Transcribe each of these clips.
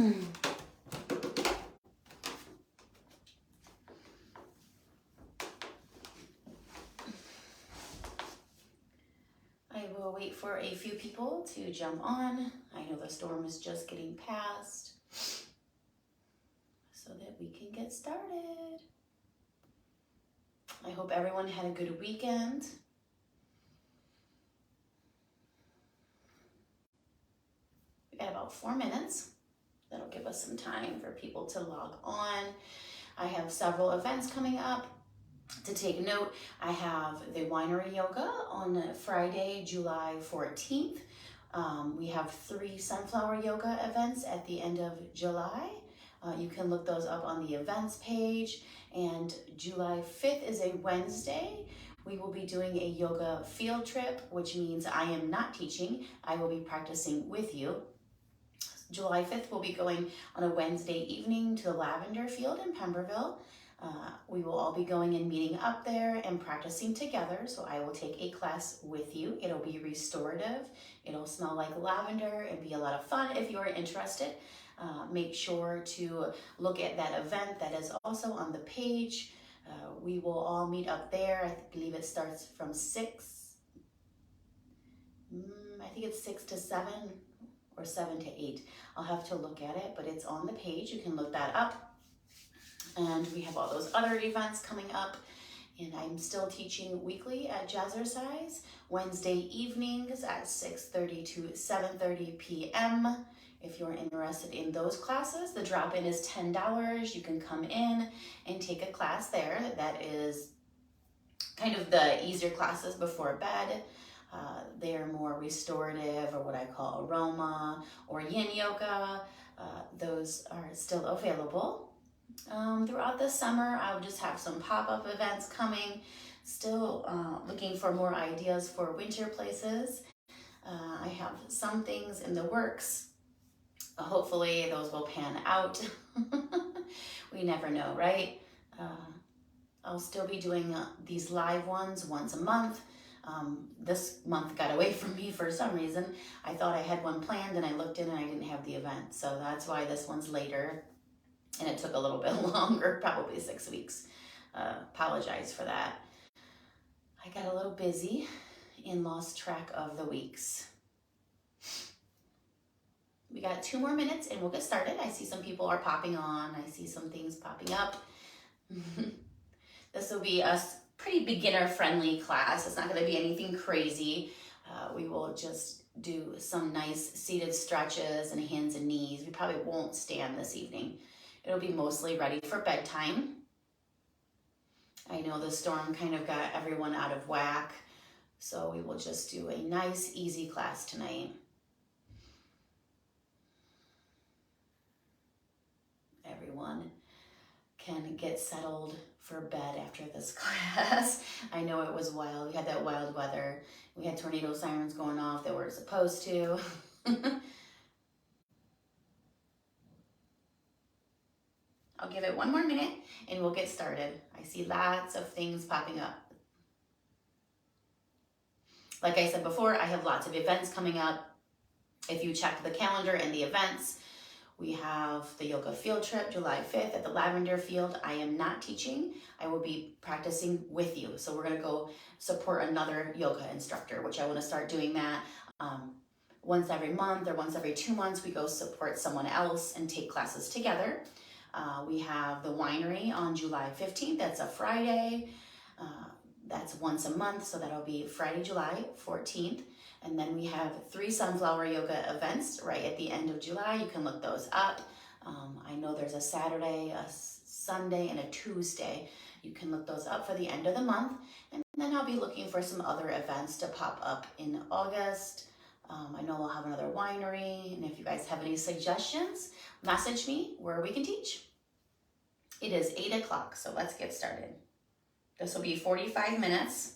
I will wait for a few people to jump on. I know the storm is just getting past so that we can get started. I hope everyone had a good weekend. We got about 4 minutes. That'll give us some time for people to log on. I have several events coming up. To take note, I have the winery yoga on Friday, July 14th. We have 3 sunflower yoga events at the end of July. You can look those up on the events page. And July 5th is a Wednesday. We will be doing a yoga field trip, which means I am not teaching. I will be practicing with you. July 5th, we'll be going on a Wednesday evening to the Lavender Field in Pemberville. We will all be going and meeting up there and practicing together. So I will take a class with you. It'll be restorative. It'll smell like lavender and be a lot of fun. If you are interested, make sure to look at that event that is also on the page. We will all meet up there. I believe it starts from 6. I think it's 6 to 7 or 7 to 8. I'll have to look at it, but it's on the page. You can look that up. And we have all those other events coming up. And I'm still teaching weekly at Jazzercise, Wednesday evenings at 6:30 to 7:30 p.m. If you're interested in those classes, the drop-in is $10. You can come in and take a class there. That is kind of the easier classes before bed. They're more restorative, or what I call aroma or yin yoga. Those are still available. Throughout the summer, I'll just have some pop-up events coming. Still looking for more ideas for winter places. I have some things in the works. Hopefully those will pan out. We never know, right? I'll still be doing these live ones once a month. This month got away from me for some reason. I thought I had one planned and I looked in and I didn't have the event. So that's why this one's later. And it took a little bit longer, probably 6 weeks. Apologize for that. I got a little busy and lost track of the weeks. We got 2 more minutes and we'll get started. I see some people are popping on. I see some things popping up. This will be a pretty beginner-friendly class. It's not going to be anything crazy. We will just do some nice seated stretches and hands and knees. We probably won't stand this evening. It'll be mostly ready for bedtime. I know the storm kind of got everyone out of whack, so we will just do a nice, easy class tonight. Everyone can get settled for bed after this class. I know it was wild. We had that wild weather. We had tornado sirens going off that weren't supposed to. I'll give it 1 more minute and we'll get started. I see lots of things popping up. Like I said before, I have lots of events coming up. If you check the calendar and the events, we have the yoga field trip July 5th at the Lavender Field. I am not teaching. I will be practicing with you. So we're going to go support another yoga instructor, which I want to start doing that once every month or once every 2 months. We go support someone else and take classes together. We have the winery on July 15th. That's a Friday. That's once a month, so that'll be Friday, July 14th. And then we have 3 sunflower yoga events right at the end of July. You can look those up. I know there's a Saturday, a Sunday, and a Tuesday. You can look those up for the end of the month. And then I'll be looking for some other events to pop up in August. I know we'll have another winery. And if you guys have any suggestions, message me where we can teach. It is 8 o'clock, so let's get started. This will be 45 minutes.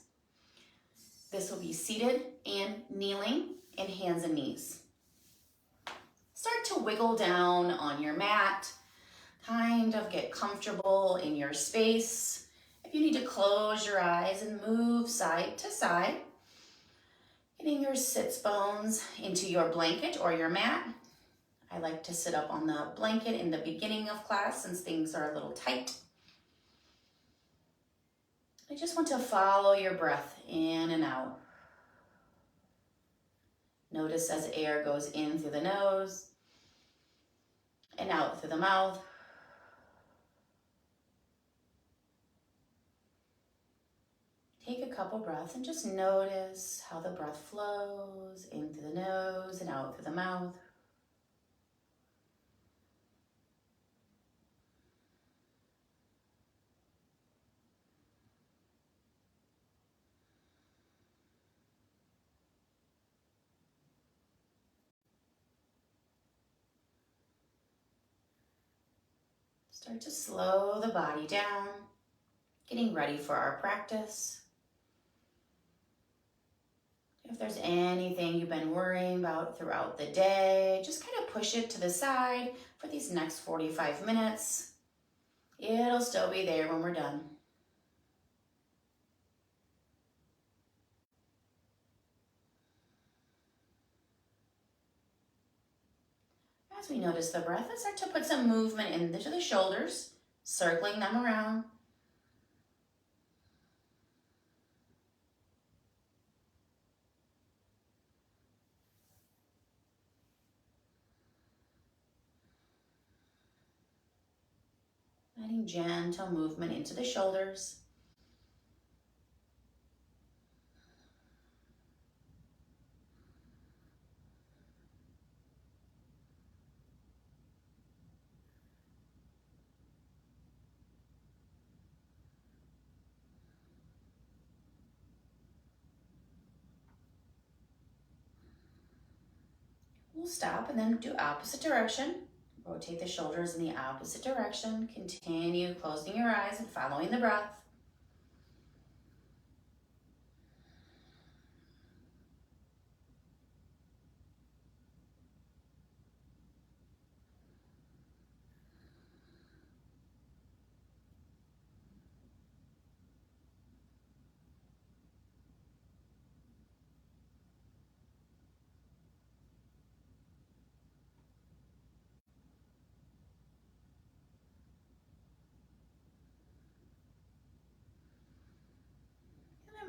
This will be seated and kneeling and hands and knees. Start to wiggle down on your mat. Kind of get comfortable in your space. If you need to close your eyes and move side to side, getting your sits bones into your blanket or your mat. I like to sit up on the blanket in the beginning of class since things are a little tight. I just want to follow your breath in and out. Notice as air goes in through the nose and out through the mouth. Take a couple breaths and just notice how the breath flows in through the nose and out through the mouth. Start to slow the body down, getting ready for our practice. If there's anything you've been worrying about throughout the day, just kind of push it to the side for these next 45 minutes. It'll still be there when we're done. As we notice the breath, let's start to put some movement into the shoulders, circling them around. Adding gentle movement into the shoulders. We'll stop and then do opposite direction. Rotate the shoulders in the opposite direction. Continue closing your eyes and following the breath.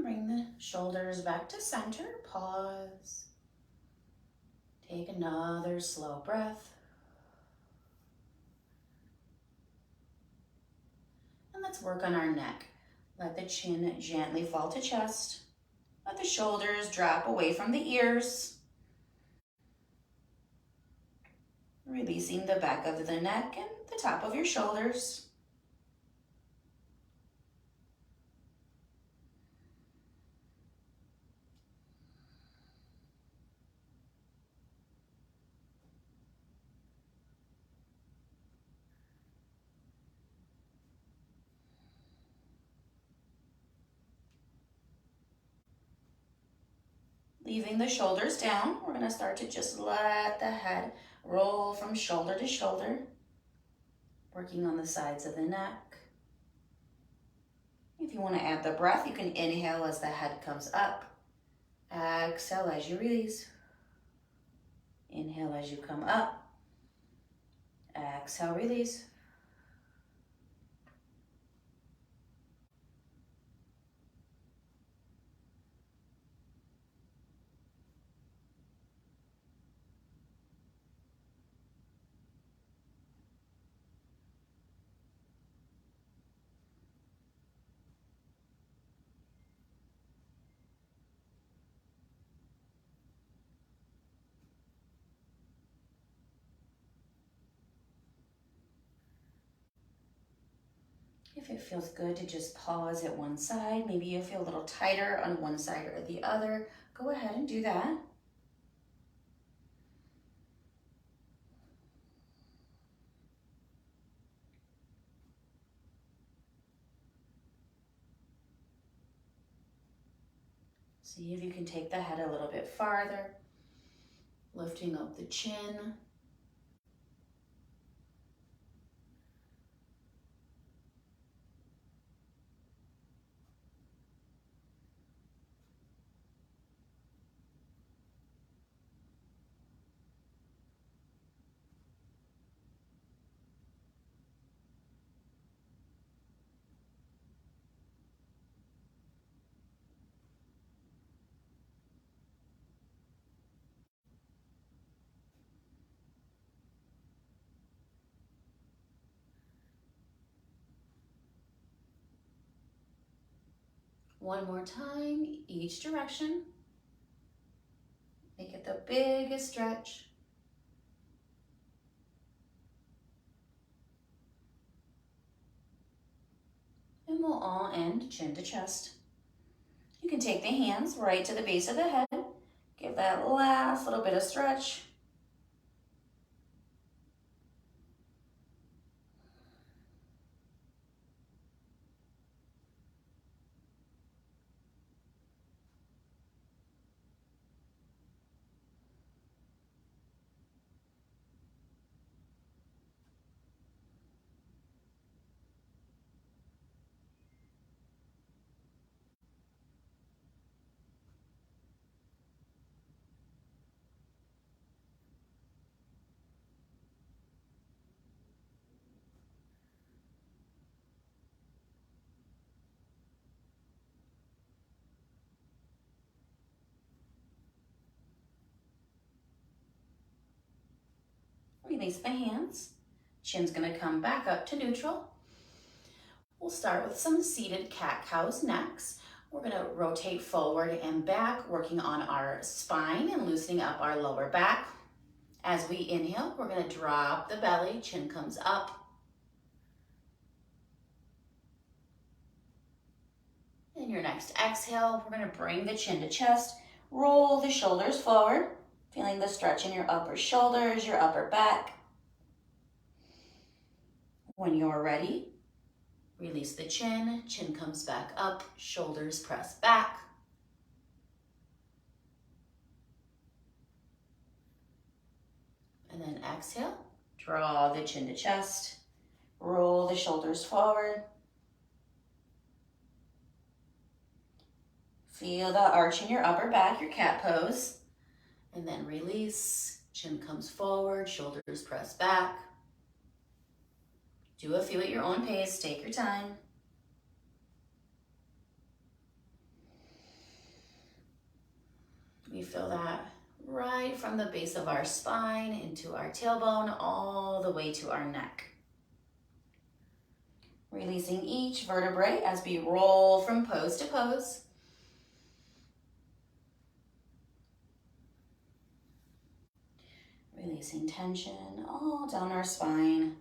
Bring the shoulders back to center. Pause. Take another slow breath. And let's work on our neck. Let the chin gently fall to chest. Let the shoulders drop away from the ears. Releasing the back of the neck and the top of your shoulders. Leaving the shoulders down, we're going to start to just let the head roll from shoulder to shoulder, working on the sides of the neck. If you want to add the breath, you can inhale as the head comes up. Exhale as you release. Inhale as you come up. Exhale, release. If it feels good to just pause at one side, maybe you feel a little tighter on one side or the other, go ahead and do that. See if you can take the head a little bit farther, lifting up the chin. One more time, each direction. Make it the biggest stretch. And we'll all end chin to chest. You can take the hands right to the base of the head. Give that last little bit of stretch. Release the hands. Chin's gonna come back up to neutral. We'll start with some seated cat-cows next. We're gonna rotate forward and back, working on our spine and loosening up our lower back. As we inhale, we're gonna drop the belly, chin comes up. And your next exhale, we're gonna bring the chin to chest, roll the shoulders forward, feeling the stretch in your upper shoulders, your upper back. When you're ready, release the chin, chin comes back up, shoulders press back. And then exhale, draw the chin to chest, roll the shoulders forward. Feel the arch in your upper back, your cat pose. And then release, chin comes forward, shoulders press back. Do a few at your own pace, take your time. We feel that right from the base of our spine into our tailbone, all the way to our neck. Releasing each vertebrae as we roll from pose to pose. Releasing tension all down our spine.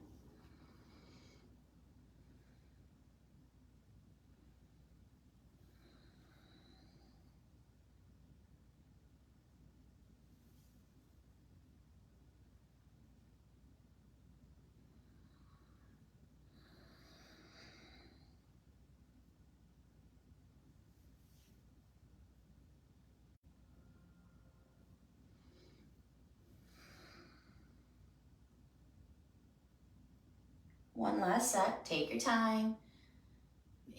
One last set, take your time.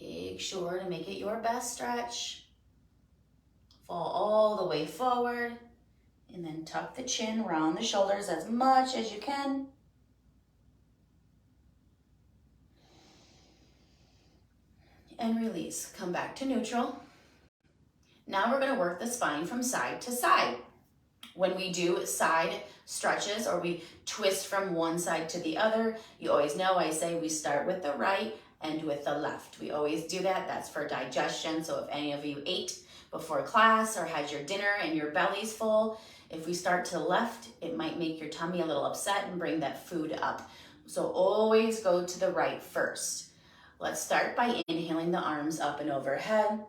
Make sure to make it your best stretch. Fall all the way forward, and then tuck the chin, round the shoulders as much as you can. And release, come back to neutral. Now we're gonna work the spine from side to side. When we do side stretches or we twist from one side to the other, you always know I say we start with the right and with the left. We always do that, that's for digestion. So if any of you ate before class or had your dinner and your belly's full, if we start to the left, it might make your tummy a little upset and bring that food up. So always go to the right first. Let's start by inhaling the arms up and overhead.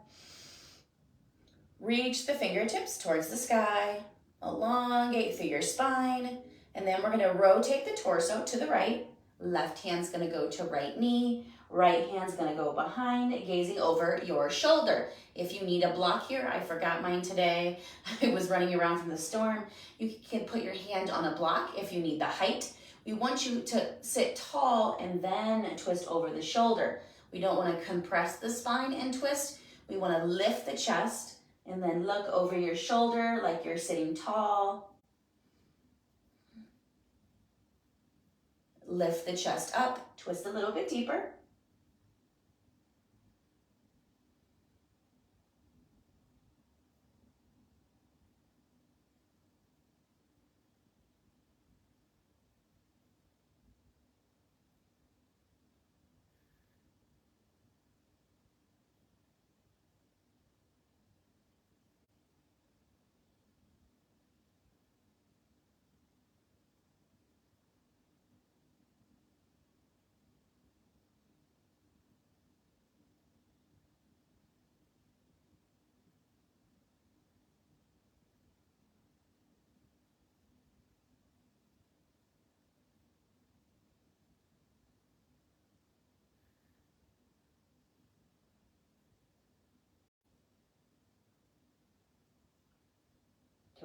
Reach the fingertips towards the sky. Elongate through your spine, and then we're gonna rotate the torso to the right. Left hand's gonna go to right knee, right hand's gonna go behind, gazing over your shoulder. If you need a block here, I forgot mine today. I was running around from the storm. You can put your hand on a block if you need the height. We want you to sit tall and then twist over the shoulder. We don't wanna compress the spine and twist. We wanna lift the chest and then look over your shoulder like you're sitting tall. Lift the chest up, twist a little bit deeper.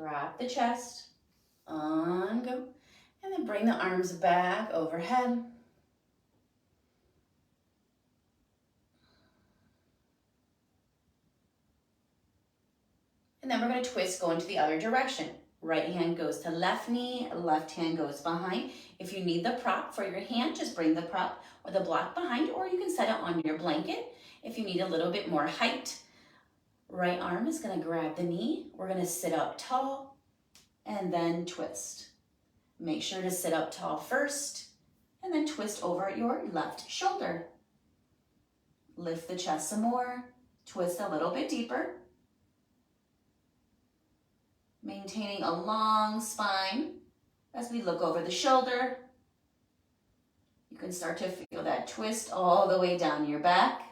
Drop the chest, on go, and then bring the arms back overhead. And then we're going to twist, go into the other direction. Right hand goes to left knee, left hand goes behind. If you need the prop for your hand, just bring the prop or the block behind, or you can set it on your blanket. If you need a little bit more height, right arm is going to grab the knee. We're going to sit up tall and then twist. Make sure to sit up tall first and then twist over your left shoulder. Lift the chest some more, twist a little bit deeper. Maintaining a long spine as we look over the shoulder. You can start to feel that twist all the way down your back.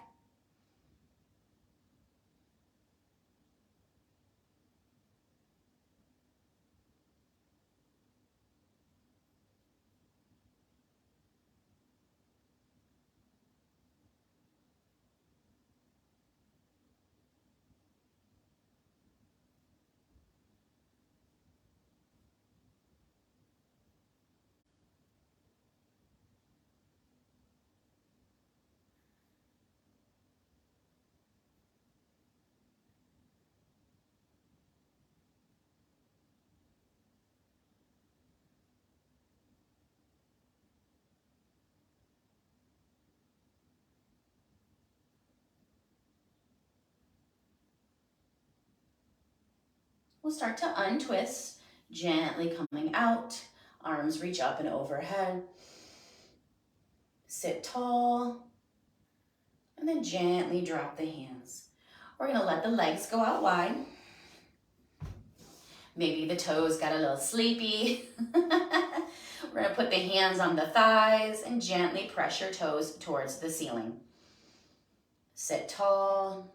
We'll start to untwist, gently coming out. Arms reach up and overhead. Sit tall, and then gently drop the hands. We're going to let the legs go out wide. Maybe the toes got a little sleepy. We're going to put the hands on the thighs and gently press your toes towards the ceiling. Sit tall.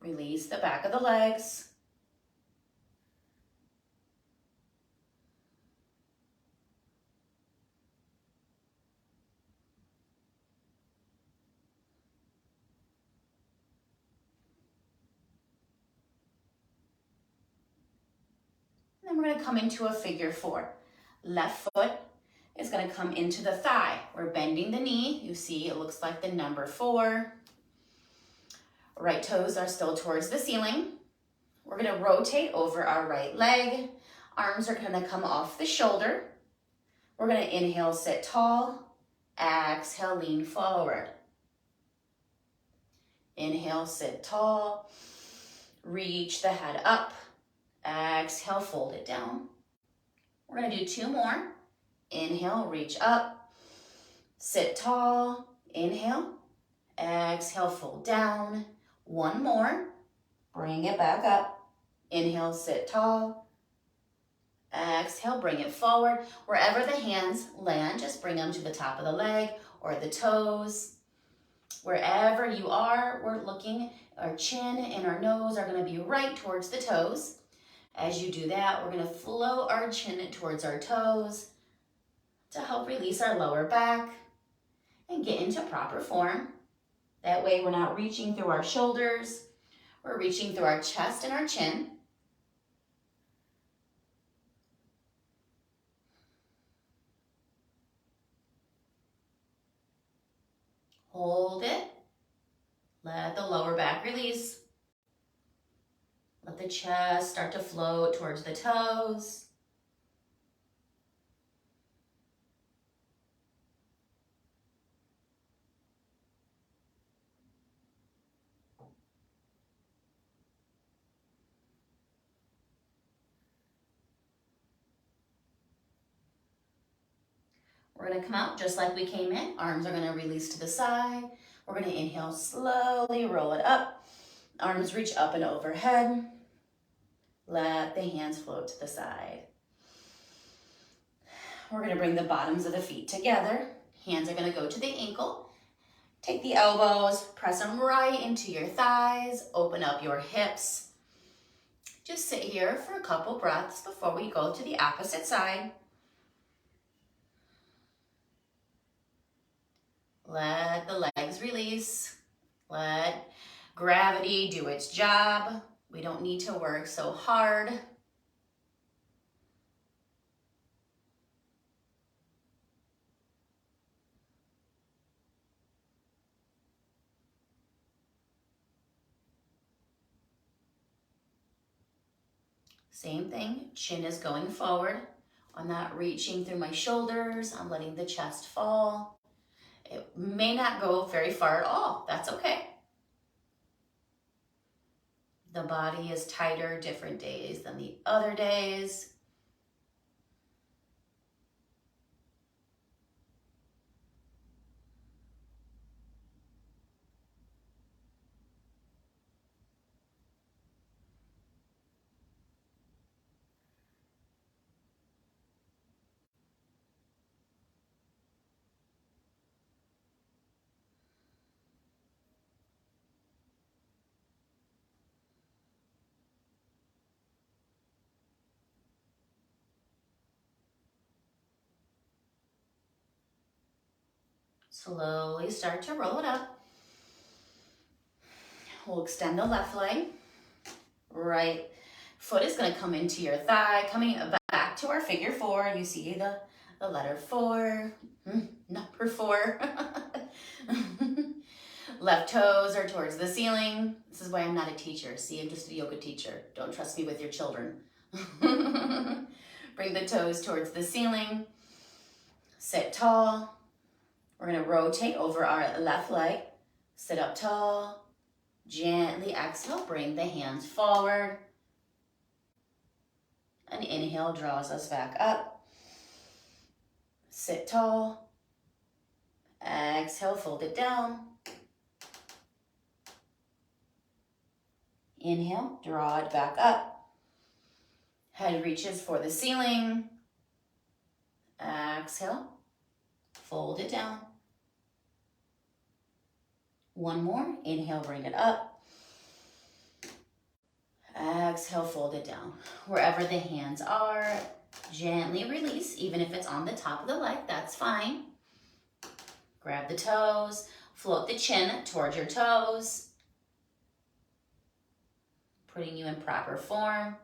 Release the back of the legs. And then we're going to come into a figure four. Left foot is going to come into the thigh. We're bending the knee. You see it looks like the number 4. Right toes are still towards the ceiling. We're going to rotate over our right leg. Arms are going to come off the shoulder. We're going to inhale, sit tall. Exhale, lean forward. Inhale, sit tall. Reach the head up. Exhale, fold it down. We're going to do 2 more. Inhale, reach up. Sit tall. Inhale. Exhale, fold down. 1 more. Bring it back up. Inhale, sit tall. Exhale, bring it forward. Wherever the hands land, just bring them to the top of the leg or the toes. Wherever you are, we're looking, our chin and our nose are going to be right towards the toes. As you do that, we're going to float our chin towards our toes to help release our lower back and get into proper form. That way we're not reaching through our shoulders, we're reaching through our chest and our chin. Hold it. Let the lower back release. Let the chest start to float towards the toes. We're going to come out just like we came in. Arms are going to release to the side. We're going to inhale, slowly roll it up. Arms reach up and overhead. Let the hands float to the side. We're going to bring the bottoms of the feet together. Hands are going to go to the ankle. Take the elbows, press them right into your thighs. Open up your hips. Just sit here for a couple breaths before we go to the opposite side. Let the legs release. Let gravity do its job. We don't need to work so hard. Same thing, chin is going forward. I'm not reaching through my shoulders. I'm letting the chest fall. It may not go very far at all. That's okay. The body is tighter different days than the other days. Slowly start to roll it up. We'll extend the left leg. Right foot is going to come into your thigh, coming back to our figure four. You see the letter 4, number 4. Left toes are towards the ceiling. This is why I'm not a teacher. See, I'm just a yoga teacher. Don't trust me with your children. Bring the toes towards the ceiling. Sit tall. We're going to rotate over our left leg. Sit up tall. Gently exhale, bring the hands forward. An inhale draws us back up. Sit tall. Exhale, fold it down. Inhale, draw it back up. Head reaches for the ceiling. Exhale, fold it down. One more, inhale, bring it up. Exhale, fold it down. Wherever the hands are, gently release, even if it's on the top of the leg, that's fine. Grab the toes, float the chin towards your toes, putting you in proper form.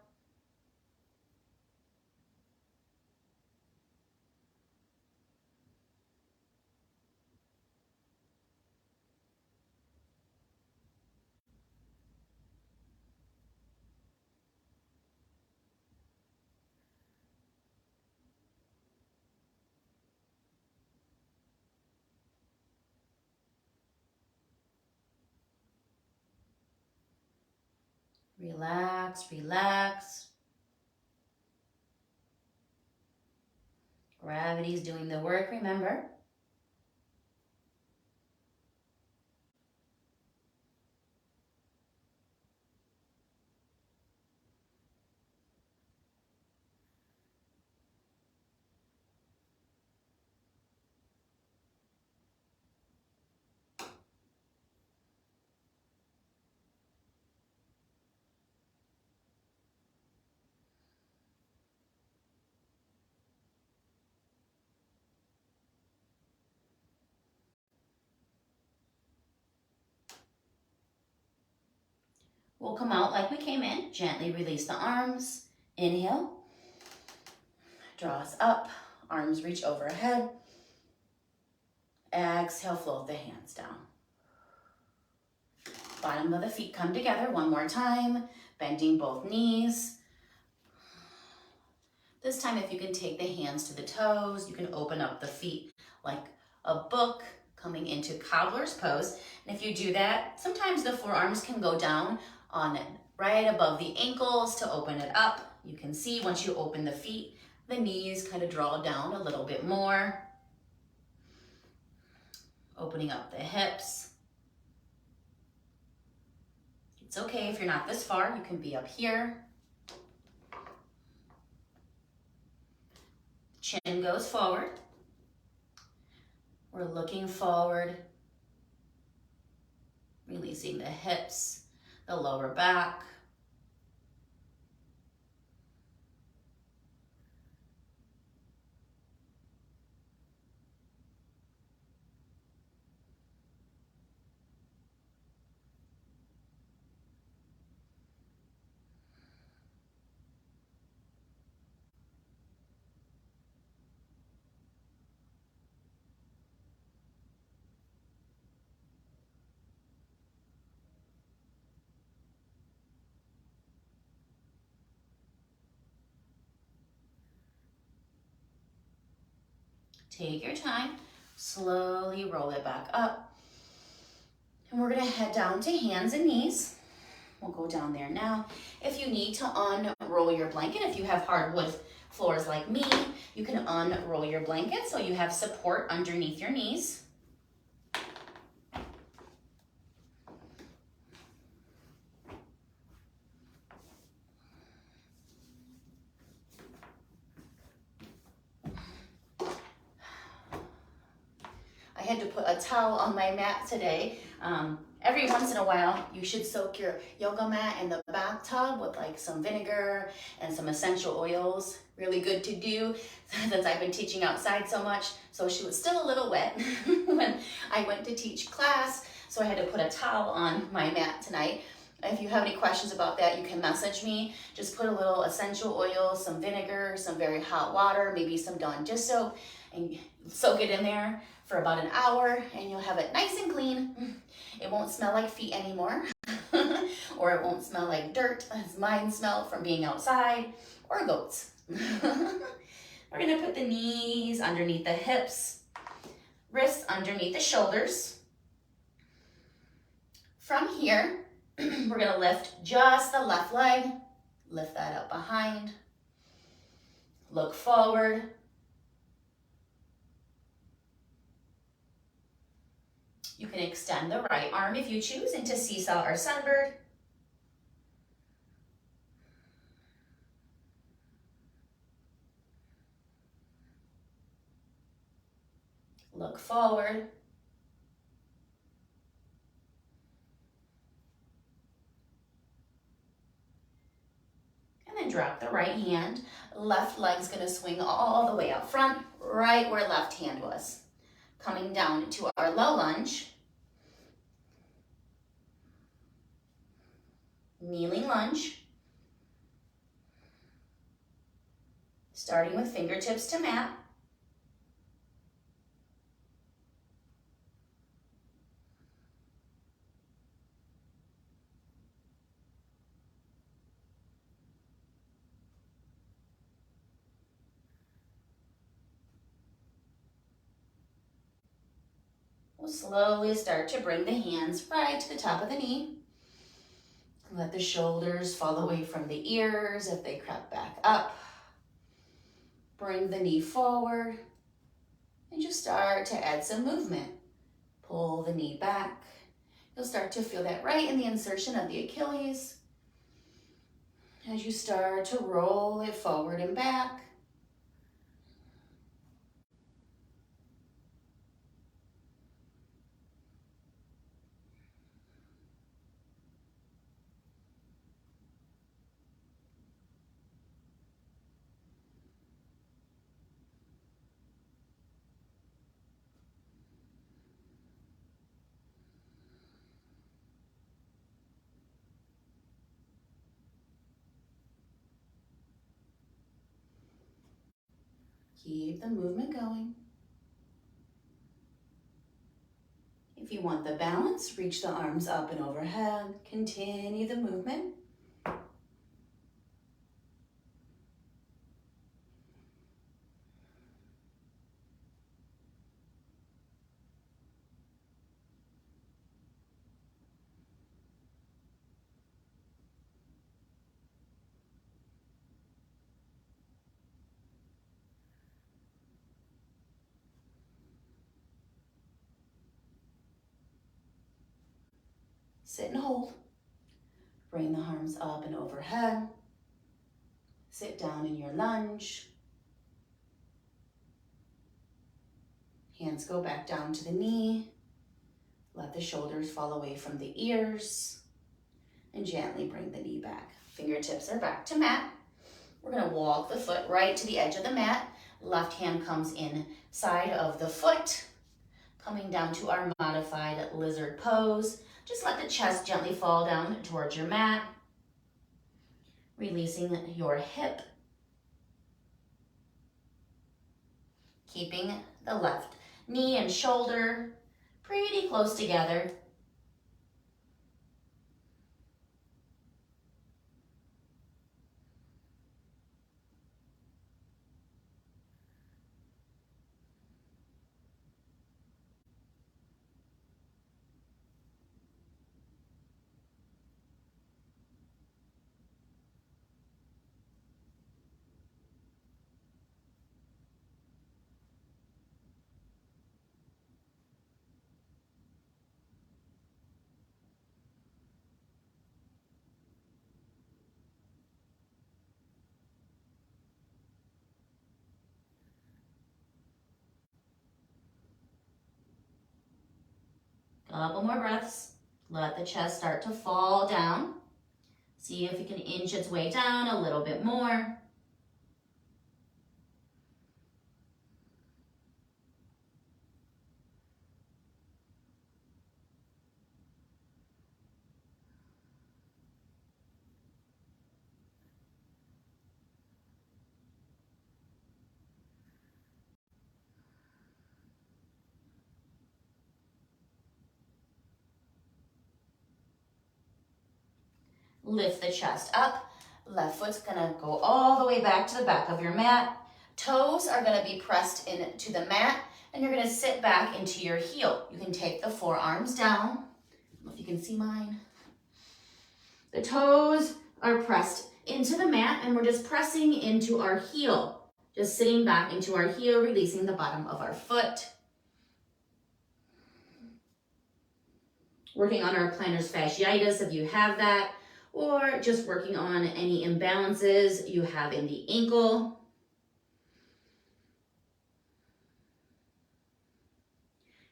Relax, relax. Gravity's doing the work, remember. We'll come out like we came in. Gently release the arms. Inhale. Draw us up. Arms reach overhead. Exhale, float the hands down. Bottom of the feet come together one more time. Bending both knees. This time, if you can take the hands to the toes, you can open up the feet like a book, coming into cobbler's pose. And if you do that, sometimes the forearms can go down on right above the ankles to open it up. You can see once you open the feet, the knees kind of draw down a little bit more. Opening up the hips. It's okay if you're not this far, you can be up here. Chin goes forward. We're looking forward, releasing the hips, the lower back. Take your time, slowly roll it back up. And we're gonna head down to hands and knees. We'll go down there now. If you need to unroll your blanket, if you have hardwood floors like me, you can unroll your blanket so you have support underneath your knees. I had to put a towel on my mat today. Every once in a while, you should soak your yoga mat in the bathtub with like some vinegar and some essential oils. Really good to do since I've been teaching outside so much. So she was still a little wet when I went to teach class. So I had to put a towel on my mat tonight. If you have any questions about that, you can message me. Just put a little essential oil, some vinegar, some very hot water, maybe some Dawn dish soap, and soak it in there for about an hour, and you'll have it nice and clean. It won't smell like feet anymore, or it won't smell like dirt, as mine smell from being outside, or goats. We're gonna put the knees underneath the hips, wrists underneath the shoulders. From here, we're gonna lift just the left leg, lift that up behind, look forward. You can extend the right arm if you choose into seesaw or sunbird. Look forward. And then drop the right hand. Left leg's gonna swing all the way up front, right where left hand was. Coming down to our low lunge. Kneeling lunge. Starting with fingertips to mat. We'll slowly start to bring the hands right to the top of the knee. Let the shoulders fall away from the ears if they crept back up. Bring the knee forward and just start to add some movement. Pull the knee back. You'll start to feel that right in the insertion of the Achilles as you start to roll it forward and back. Keep the movement going. If you want the balance, reach the arms up and overhead. Continue the movement. Sit and hold. Bring the arms up and overhead. Sit down in your lunge. Hands go back down to the knee. Let the shoulders fall away from the ears. And gently bring the knee back. Fingertips are back to mat. We're gonna walk the foot right to the edge of the mat. Left hand comes inside of the foot. Coming down to our modified lizard pose. Just let the chest gently fall down towards your mat. Releasing your hip. Keeping the left knee and shoulder pretty close together. Couple more breaths. Let the chest start to fall down. See if it can inch its way down a little bit more. Lift the chest up. Left foot's gonna go all the way back to the back of your mat. Toes are gonna be pressed into the mat, and you're gonna sit back into your heel. You can take the forearms down. I don't know if you can see mine. The toes are pressed into the mat, and we're just pressing into our heel. Just sitting back into our heel, releasing the bottom of our foot. Working on our plantar fasciitis if you have that, or just working on any imbalances you have in the ankle.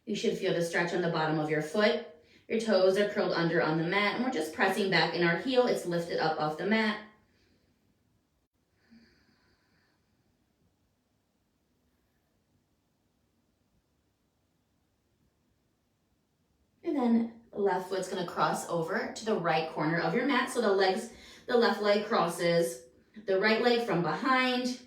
You should feel the stretch on the bottom of your foot. Your toes are curled under on the mat, and we're just pressing back in our heel. It's lifted up off the mat. And then the left foot's gonna cross over to the right corner of your mat. So the left leg crosses the right leg from behind.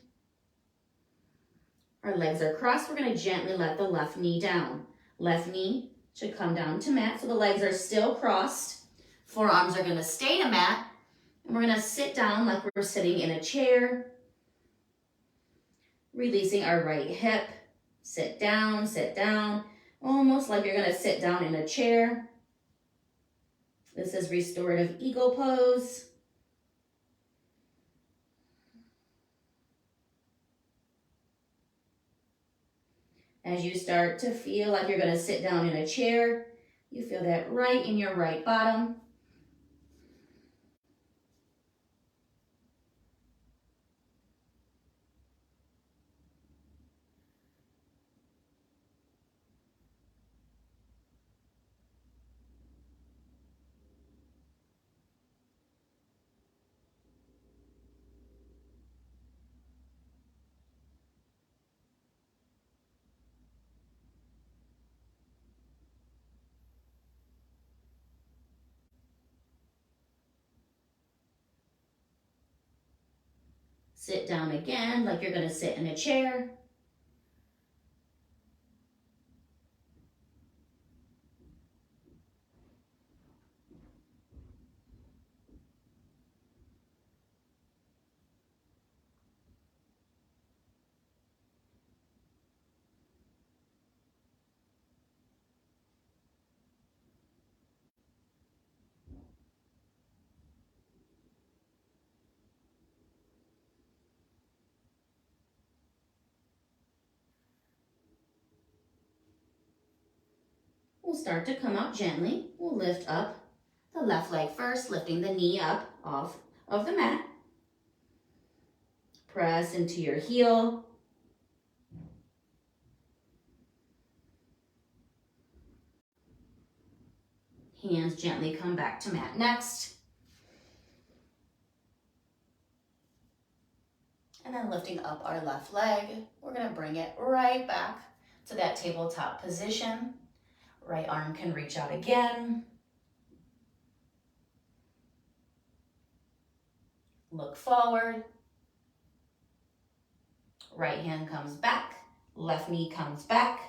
Our legs are crossed. We're gonna gently let the left knee down. Left knee should come down to mat. So the legs are still crossed. Forearms are gonna stay to mat. And we're gonna sit down like we're sitting in a chair. Releasing our right hip. Sit down, almost like you're gonna sit down in a chair. This is restorative eagle pose. As you start to feel like you're gonna sit down in a chair, you feel that right in your right bottom. Sit down again like you're gonna sit in a chair. We'll start to come up gently. We'll lift up the left leg first, lifting the knee up off of the mat. Press into your heel. Hands gently come back to mat next. And then lifting up our left leg, we're gonna bring it right back to that tabletop position. Right arm can reach out again. Look forward. Right hand comes back. Left knee comes back.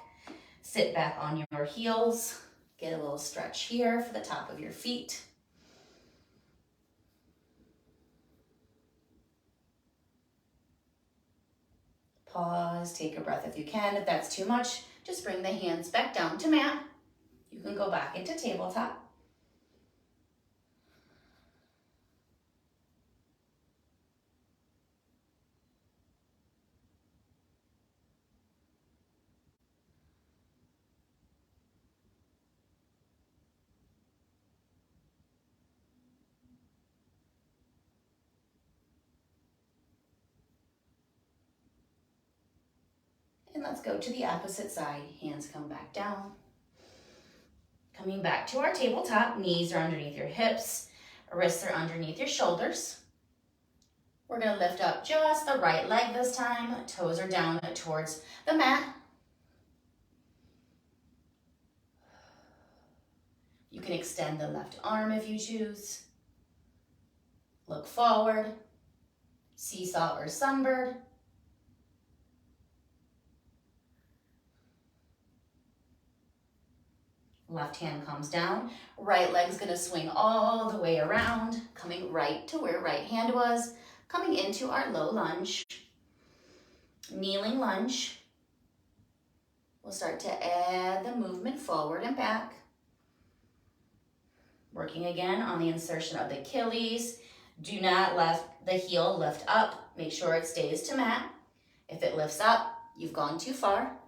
Sit back on your heels. Get a little stretch here for the top of your feet. Pause, take a breath if you can. If that's too much, just bring the hands back down to mat. You can go back into tabletop. And let's go to the opposite side. Hands come back down. Coming back to our tabletop, knees are underneath your hips, wrists are underneath your shoulders. We're gonna lift up just the right leg this time. Toes are down towards the mat. You can extend the left arm if you choose. Look forward, seesaw or sunbird. Left hand comes down, right leg's gonna swing all the way around, coming right to where right hand was, coming into our low lunge. Kneeling lunge. We'll start to add the movement forward and back. Working again on the insertion of the Achilles. Do not let the heel lift up. Make sure it stays to mat. If it lifts up, you've gone too far.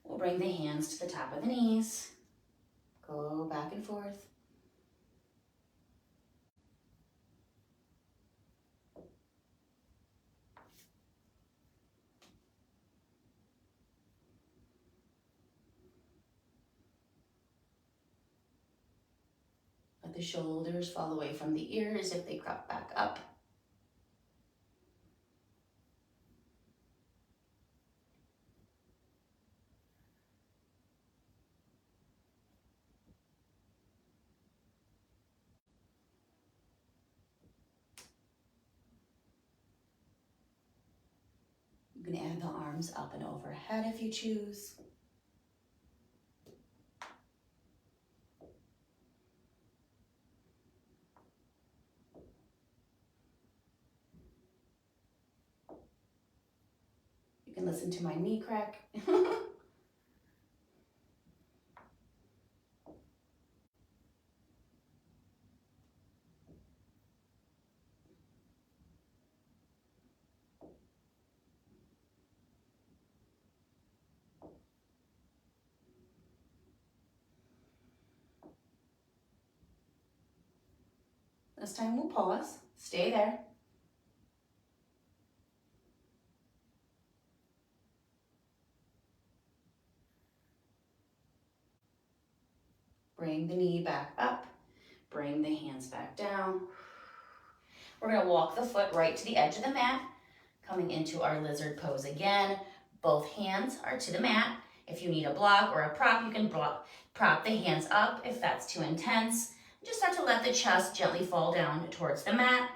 We'll bring the hands to the top of the knees. Go back and forth. Let the shoulders fall away from the ears if they crop back up. You can add the arms up and overhead if you choose. You can listen to my knee crack. This time we'll pause. Stay there. Bring the knee back up. Bring the hands back down. We're going to walk the foot right to the edge of the mat, coming into our lizard pose again. Both hands are to the mat. If you need a block or a prop, you can prop the hands up if that's too intense. Just start to let the chest gently fall down towards the mat,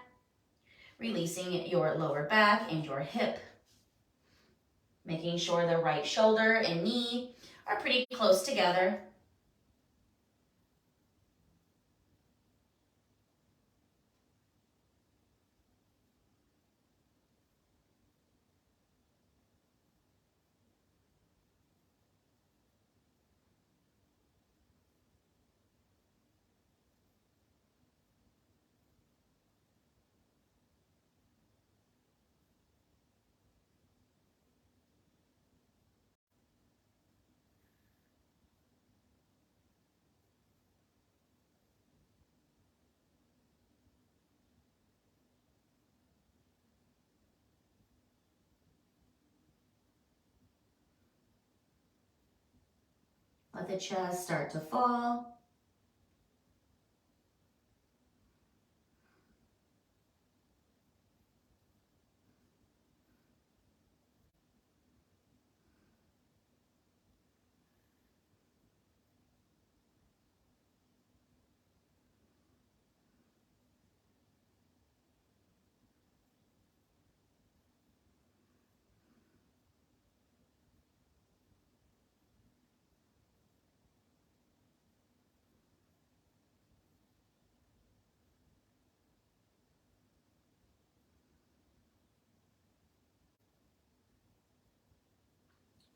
releasing your lower back and your hip. Making sure the right shoulder and knee are pretty close together. Let the chest start to fall.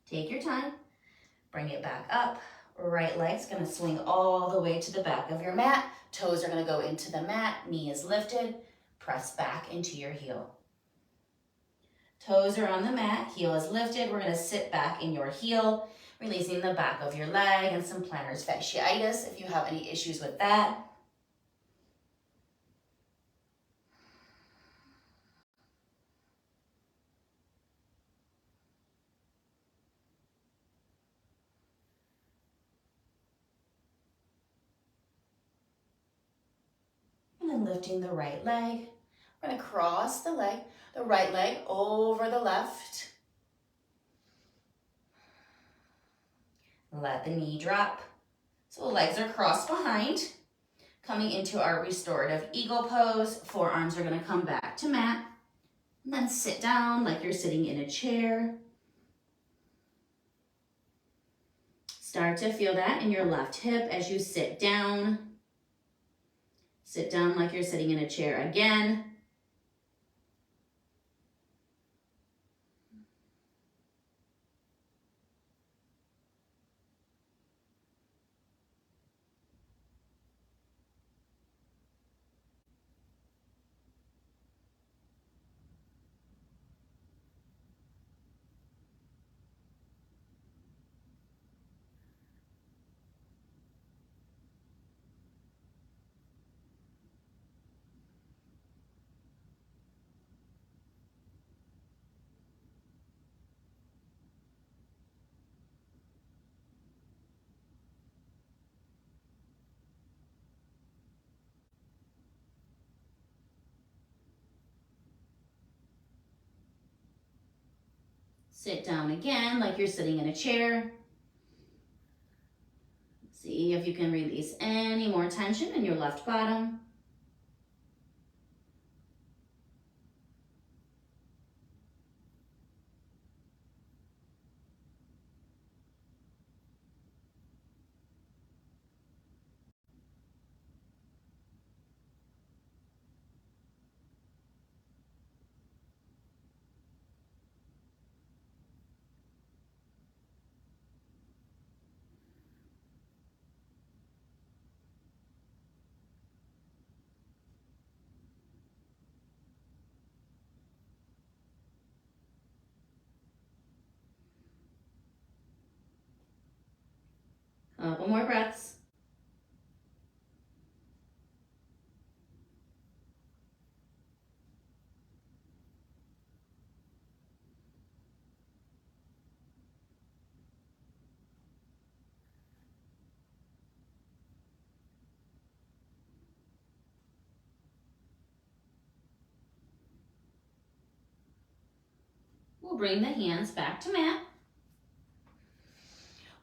Take your time. Bring it back up. Right leg's gonna swing all the way to the back of your mat. Toes are gonna go into the mat. Knee is lifted. Press back into your heel. Toes are on the mat. Heel is lifted. We're gonna sit back in your heel, releasing the back of your leg and some plantar fasciitis if you have any issues with that. And then lifting the right leg. We're gonna cross the right leg over the left. Let the knee drop. So the legs are crossed behind. Coming into our restorative eagle pose. Forearms are gonna come back to mat. And then sit down like you're sitting in a chair. Start to feel that in your left hip as you sit down. Sit down like you're sitting in a chair again. Sit down again like you're sitting in a chair. See if you can release any more tension in your left bottom. Couple more breaths. We'll bring the hands back to mat.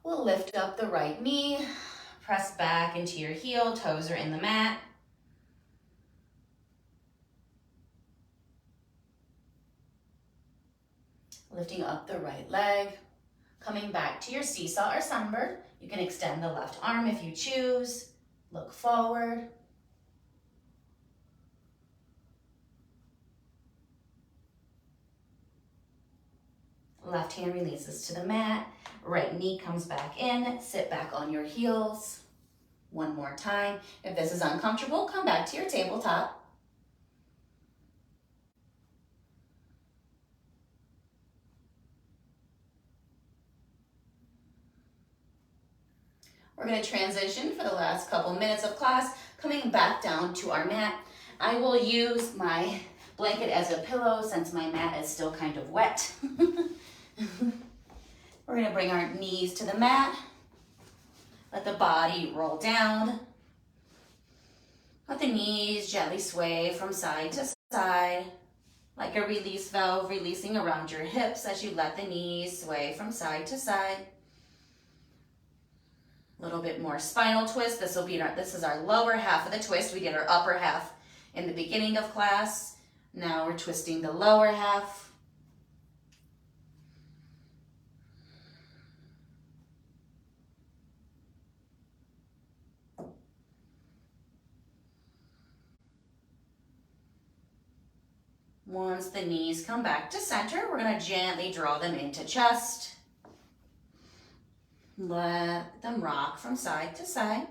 We'll lift up the right knee, press back into your heel, toes are in the mat. Lifting up the right leg, coming back to your seesaw or sunbird. You can extend the left arm if you choose. Look forward. Left hand releases to the mat. Right knee comes back in. Sit back on your heels. One more time. If this is uncomfortable, come back to your tabletop. We're going to transition for the last couple minutes of class, coming back down to our mat. I will use my blanket as a pillow since my mat is still kind of wet. We're going to bring our knees to the mat. Let the body roll down. Let the knees gently sway from side to side, like a release valve releasing around your hips as you let the knees sway from side to side. A little bit more spinal twist. This is our lower half of the twist. We did our upper half in the beginning of class. Now we're twisting the lower half. Once the knees come back to center, we're going to gently draw them into chest. Let them rock from side to side.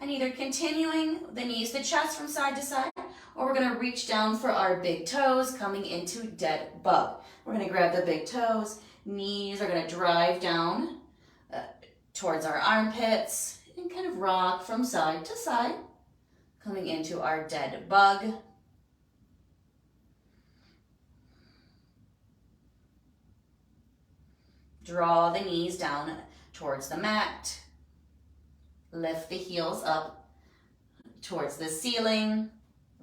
And either continuing the knees to chest from side to side, or we're gonna reach down for our big toes coming into dead bug. We're gonna grab the big toes, knees are gonna drive down towards our armpits and kind of rock from side to side, coming into our dead bug. Draw the knees down towards the mat. Lift the heels up towards the ceiling.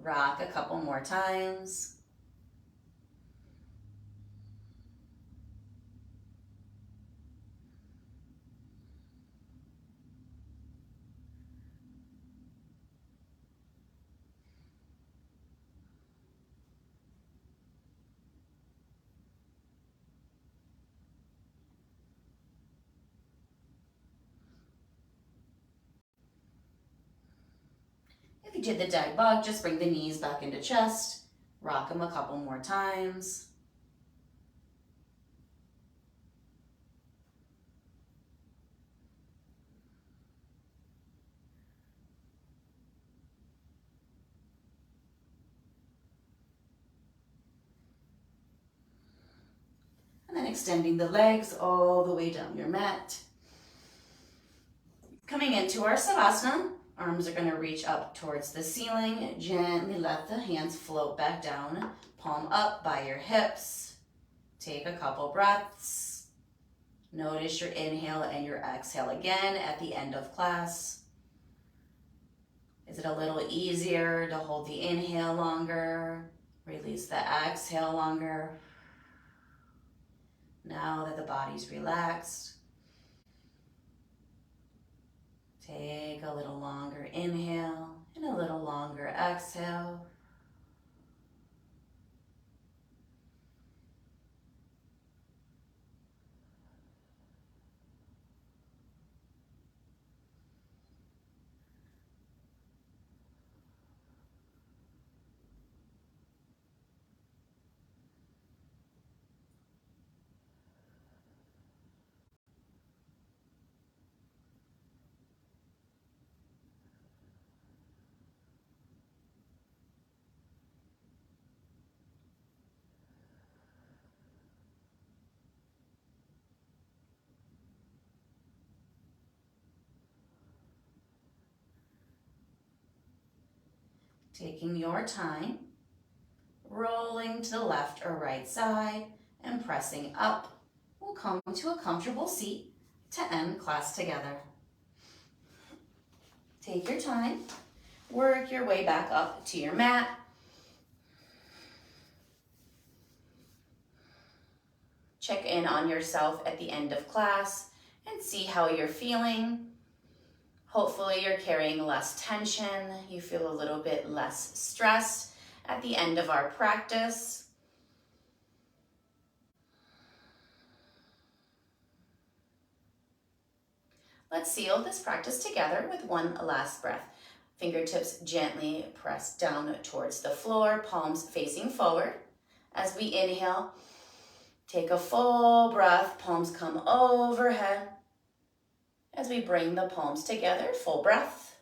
Rock a couple more times. If you did the dead bug, just bring the knees back into chest. Rock them a couple more times. And then extending the legs all the way down your mat. Coming into our Savasana. Arms are going to reach up towards the ceiling. Gently let the hands float back down. Palm up by your hips. Take a couple breaths. Notice your inhale and your exhale again at the end of class. Is it a little easier to hold the inhale longer? Release the exhale longer. Now that the body's relaxed, take a little longer inhale and a little longer exhale. Taking your time, rolling to the left or right side and pressing up. We'll come to a comfortable seat to end class together. Take your time, work your way back up to your mat. Check in on yourself at the end of class and see how you're feeling. Hopefully you're carrying less tension. You feel a little bit less stressed at the end of our practice. Let's seal this practice together with one last breath. Fingertips gently press down towards the floor, palms facing forward. As we inhale, take a full breath, palms come overhead. As we bring the palms together, full breath.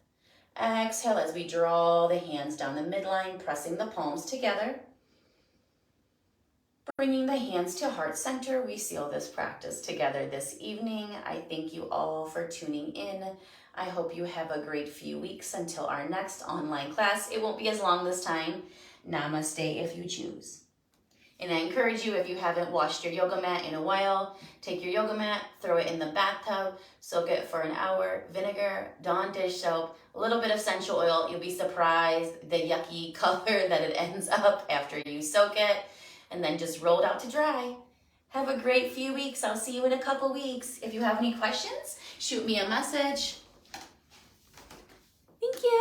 Exhale as we draw the hands down the midline, pressing the palms together. Bringing the hands to heart center, we seal this practice together this evening. I thank you all for tuning in. I hope you have a great few weeks until our next online class. It won't be as long this time. Namaste if you choose. And I encourage you, if you haven't washed your yoga mat in a while, take your yoga mat, throw it in the bathtub, soak it for an hour, vinegar, Dawn dish soap, a little bit of essential oil. You'll be surprised the yucky color that it ends up after you soak it, and then just roll it out to dry. Have a great few weeks. I'll see you in a couple weeks. If you have any questions, shoot me a message. Thank you.